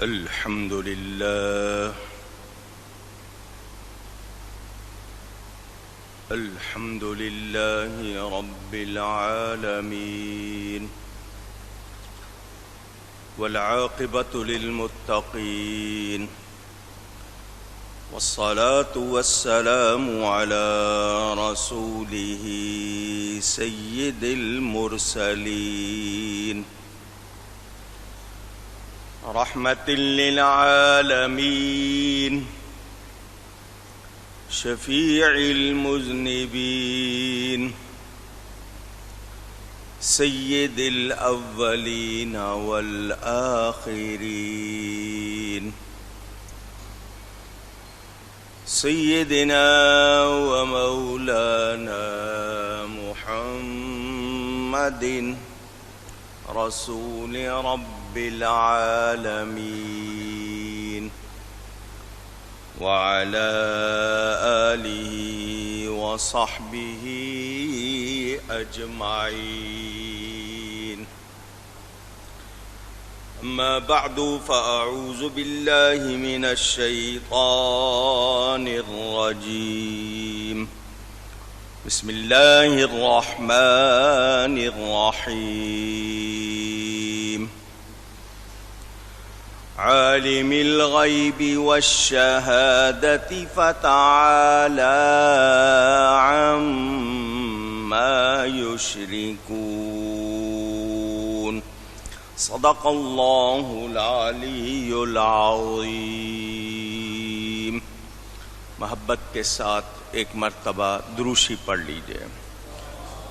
الحمد لله الحمد لله رب العالمين والعاقبة للمتقين والصلاة والسلام على رسوله سيد المرسلين رحمة للعالمين شفيع المذنبين سيد الأولين والآخرين سيدنا ومولانا محمد رسول رب العالمين وعلى آله وصحبه أجمعين. أما بعد فأعوذ بالله من الشيطان الرجيم. بسم الله الرحمن الرحيم. عالم الغيب والشهادة فتعالى عما يشركون. صدق الله العلی العظیم. محبت کے ساتھ ایک مرتبہ دروشی پڑھ لیجئے.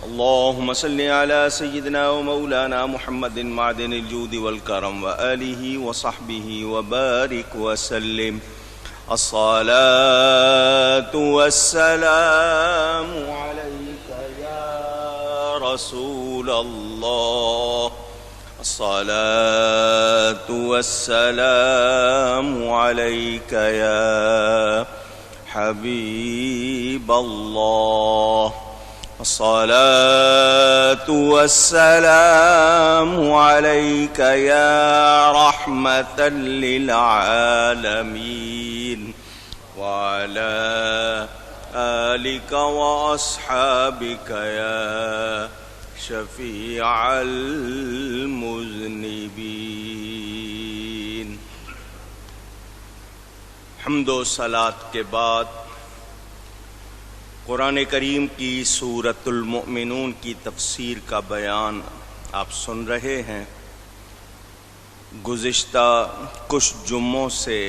اللہم صلی علی سیدنا و مولانا محمد معدن الجود والکرم وآلہ وصحبہ وبارک وسلم. الصلاة والسلام علیک یا رسول اللہ. الصلاة والسلام علیک یا حبیب اللہ. الصلاة والسلام عليك يا رحمة للعالمين وعلى آلك وأصحابك يا شفيع المذنبين. حمد و صلاة کے بعد قرآن کریم کی سورۃ المؤمنون کی تفسیر کا بیان آپ سن رہے ہیں. گزشتہ کچھ جمعوں سے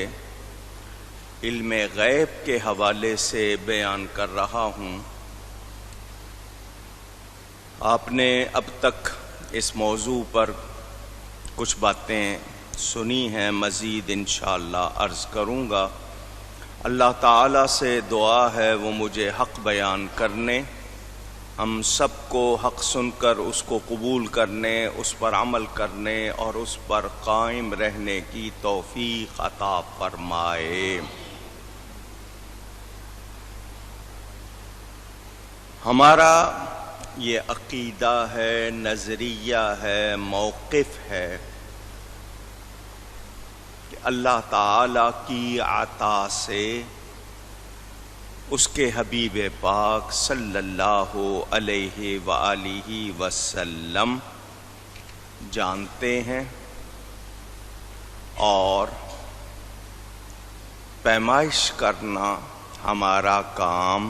علم غیب کے حوالے سے بیان کر رہا ہوں. آپ نے اب تک اس موضوع پر کچھ باتیں سنی ہیں، مزید انشاءاللہ عرض کروں گا. اللہ تعالیٰ سے دعا ہے وہ مجھے حق بیان کرنے، ہم سب کو حق سن کر اس کو قبول کرنے، اس پر عمل کرنے اور اس پر قائم رہنے کی توفیق عطا فرمائے. ہمارا یہ عقیدہ ہے، نظریہ ہے، موقف ہے کہ اللہ تعالیٰ کی عطا سے اس کے حبیب پاک صلی اللہ علیہ وآلہ وسلم جانتے ہیں اور پیمائش کرنا ہمارا کام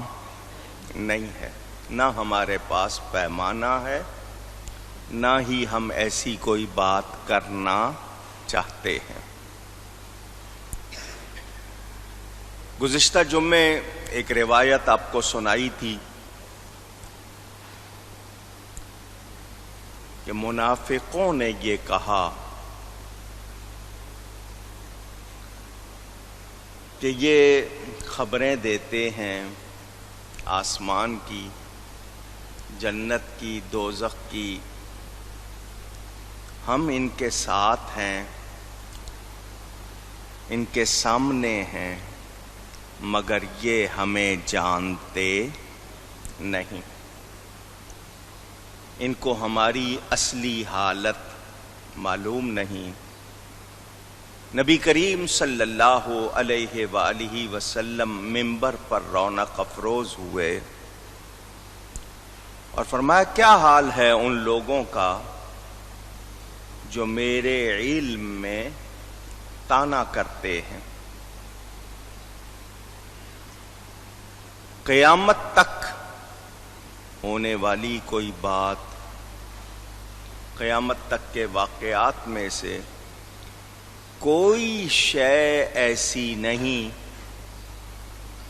نہیں ہے. نہ ہمارے پاس پیمانہ ہے، نہ ہی ہم ایسی کوئی بات کرنا چاہتے ہیں. گزشتہ جمعے ایک روایت آپ کو سنائی تھی کہ منافقوں نے یہ کہا کہ یہ خبریں دیتے ہیں آسمان کی، جنت کی، دوزخ کی، ہم ان کے ساتھ ہیں، ان کے سامنے ہیں، مگر یہ ہمیں جانتے نہیں. ان کو ہماری اصلی حالت معلوم نہیں، نبی کریم صلی اللہ علیہ وآلہ وسلم منبر پر رونق افروز ہوئے اور فرمایا کیا حال ہے ان لوگوں کا جو میرے علم میں طعنا کرتے ہیں، قیامت تک ہونے والی کوئی بات، قیامت تک کے واقعات میں سے کوئی شے ایسی نہیں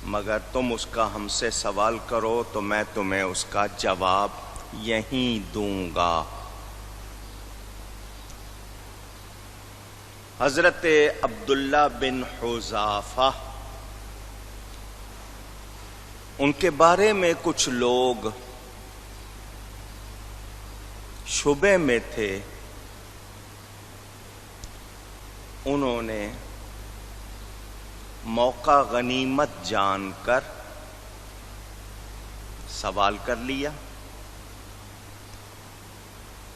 مگر تم اس کا ہم سے سوال کرو تو میں تمہیں اس کا جواب یہیں دوں گا۔ حضرت عبداللہ بن حذافہ، ان کے بارے میں کچھ لوگ شبے میں تھے، انہوں نے موقع غنیمت جان کر سوال کر لیا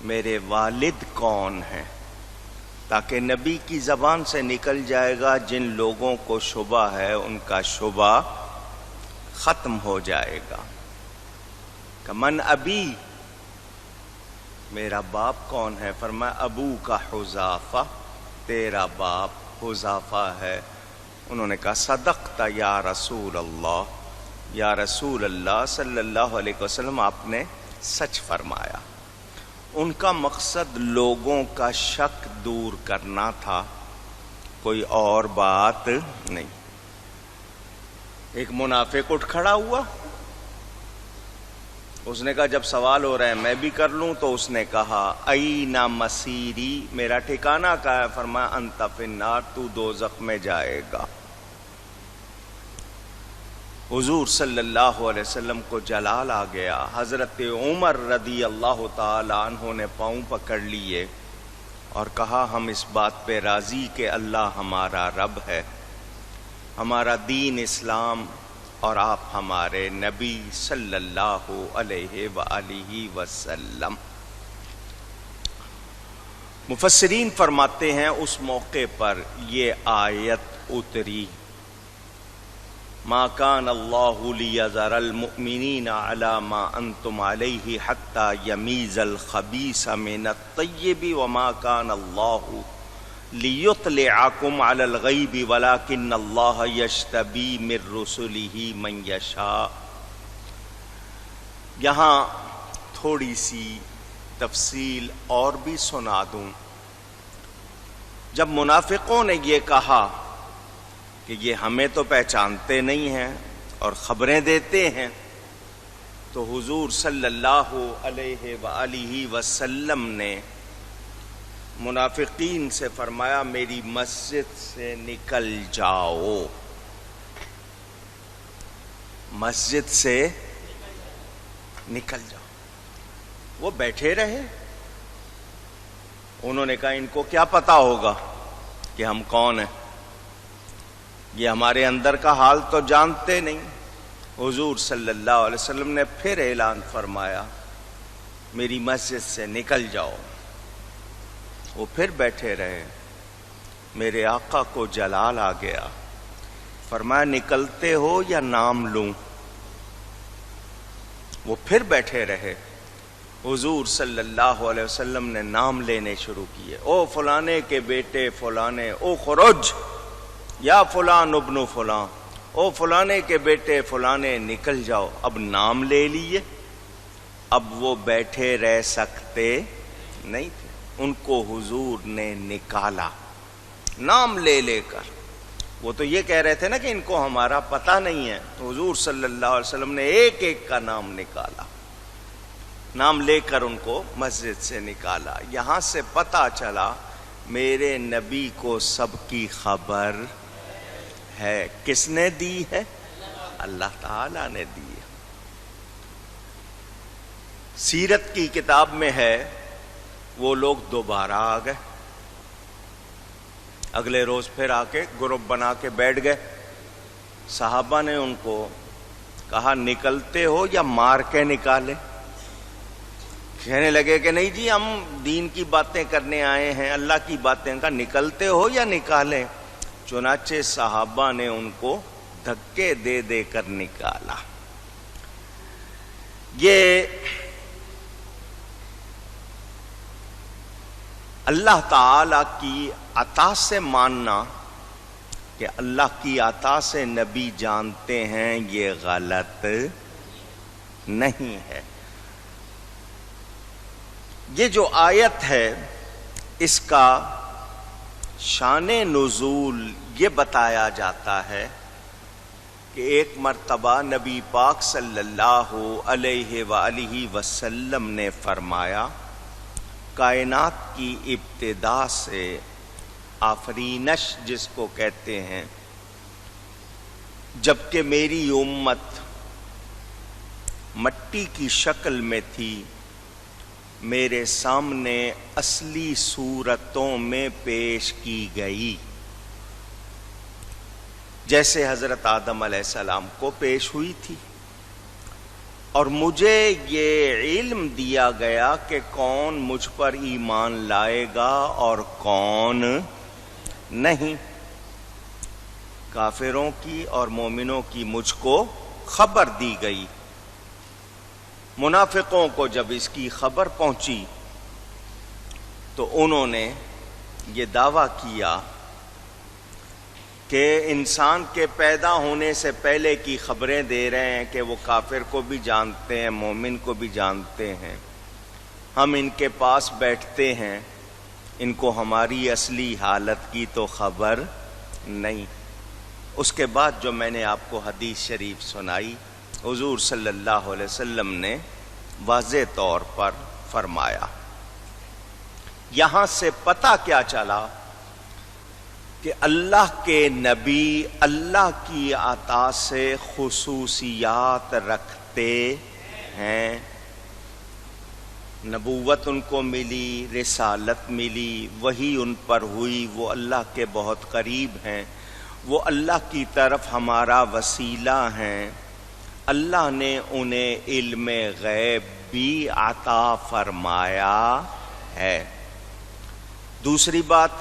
میرے والد کون ہیں، تاکہ نبی کی زبان سے نکل جائے گا جن لوگوں کو شبہ ہے ان کا شبہ ختم ہو جائے گا۔ کہ من ابی، میرا باپ کون ہے؟ فرمایا ابو کا حذافہ، تیرا باپ حذافہ ہے۔ انہوں نے کہا صدقت یا رسول اللہ، یا رسول اللہ صلی اللہ علیہ وسلم آپ نے سچ فرمایا۔ ان کا مقصد لوگوں کا شک دور کرنا تھا، کوئی اور بات نہیں۔ ایک منافق اٹھ کھڑا ہوا، اس نے کہا جب سوال ہو رہا ہے میں بھی کر لوں، تو اس نے کہا این مسیری، میرا ٹھکانہ کہاں ہے؟ فرمایا انت فی النار، تو دوزخ میں جائے گا۔ حضور صلی اللہ علیہ وسلم کو جلال آ گیا۔ حضرت عمر رضی اللہ تعالی عنہ نے پاؤں پکڑ لیے اور کہا ہم اس بات پہ راضی کہ اللہ ہمارا رب ہے، ہمارا دین اسلام، اور آپ ہمارے نبی صلی اللہ علیہ وآلہ وسلم۔ مفسرین فرماتے ہیں اس موقع پر یہ آیت اتری، ما کان اللہ لیذر المؤمنین علی ما انتم علیہ حتی یمیز الخبیث من الطیب وما کان اللہ لیطلعکم علی الغیب ولکن اللہ یجتبی من رسلہ من یشاء۔ یہاں تھوڑی سی تفصیل اور بھی سنا دوں۔ جب منافقوں نے یہ کہا کہ یہ ہمیں تو پہچانتے نہیں ہیں اور خبریں دیتے ہیں، تو حضور صلی اللہ علیہ وآلہ وسلم نے منافقین سے فرمایا میری مسجد سے نکل جاؤ، مسجد سے نکل جاؤ۔ وہ بیٹھے رہے، انہوں نے کہا ان کو کیا پتا ہوگا کہ ہم کون ہیں، یہ ہمارے اندر کا حال تو جانتے نہیں۔ حضور صلی اللہ علیہ وسلم نے پھر اعلان فرمایا میری مسجد سے نکل جاؤ۔ وہ پھر بیٹھے رہے، میرے آقا کو جلال آ گیا، فرمایا نکلتے ہو یا نام لوں؟ وہ پھر بیٹھے رہے، حضور صلی اللہ علیہ وسلم نے نام لینے شروع کیے، او فلانے کے بیٹے فلانے، او خرج یا فلان ابن فلان، او فلانے کے بیٹے فلانے نکل جاؤ۔ اب نام لے لیے، اب وہ بیٹھے رہ سکتے نہیں تھے، ان کو حضور نے نکالا نام لے لے کر۔ وہ تو یہ کہہ رہے تھے نا کہ ان کو ہمارا پتہ نہیں ہے، تو حضور صلی اللہ علیہ وسلم نے ایک ایک کا نام نکالا، نام لے کر ان کو مسجد سے نکالا۔ یہاں سے پتہ چلا میرے نبی کو سب کی خبر ہے۔ کس نے دی ہے؟ اللہ تعالی نے دی ہے۔ سیرت کی کتاب میں ہے وہ لوگ دوبارہ آ گئے، اگلے روز پھر آ کے گروپ بنا کے بیٹھ گئے۔ صحابہ نے ان کو کہا نکلتے ہو یا مار کے نکالے؟ کہنے لگے کہ نہیں جی ہم دین کی باتیں کرنے آئے ہیں، اللہ کی باتیں، کا نکلتے ہو یا نکالیں؟ چنانچہ صحابہ نے ان کو دھکے دے دے کر نکالا۔ یہ اللہ تعالی کی عطا سے ماننا کہ اللہ کی عطا سے نبی جانتے ہیں، یہ غلط نہیں ہے۔ یہ جو آیت ہے اس کا شان نزول یہ بتایا جاتا ہے کہ ایک مرتبہ نبی پاک صلی اللہ علیہ وآلہ وسلم نے فرمایا، کائنات کی ابتدا سے آفرینش جس کو کہتے ہیں، جبکہ میری امت مٹی کی شکل میں تھی، میرے سامنے اصلی صورتوں میں پیش کی گئی، جیسے حضرت آدم علیہ السلام کو پیش ہوئی تھی، اور مجھے یہ علم دیا گیا کہ کون مجھ پر ایمان لائے گا اور کون نہیں۔ کافروں کی اور مومنوں کی مجھ کو خبر دی گئی۔ منافقوں کو جب اس کی خبر پہنچی تو انہوں نے یہ دعویٰ کیا کہ انسان کے پیدا ہونے سے پہلے کی خبریں دے رہے ہیں کہ وہ کافر کو بھی جانتے ہیں، مومن کو بھی جانتے ہیں، ہم ان کے پاس بیٹھتے ہیں، ان کو ہماری اصلی حالت کی تو خبر نہیں۔ اس کے بعد جو میں نے آپ کو حدیث شریف سنائی، حضور صلی اللہ علیہ وسلم نے واضح طور پر فرمایا۔ یہاں سے پتہ کیا چلا کہ اللہ کے نبی اللہ کی عطا سے خصوصیات رکھتے ہیں، نبوت ان کو ملی، رسالت ملی، وحی ان پر ہوئی، وہ اللہ کے بہت قریب ہیں، وہ اللہ کی طرف ہمارا وسیلہ ہیں، اللہ نے انہیں علم غیب بھی عطا فرمایا ہے۔ دوسری بات،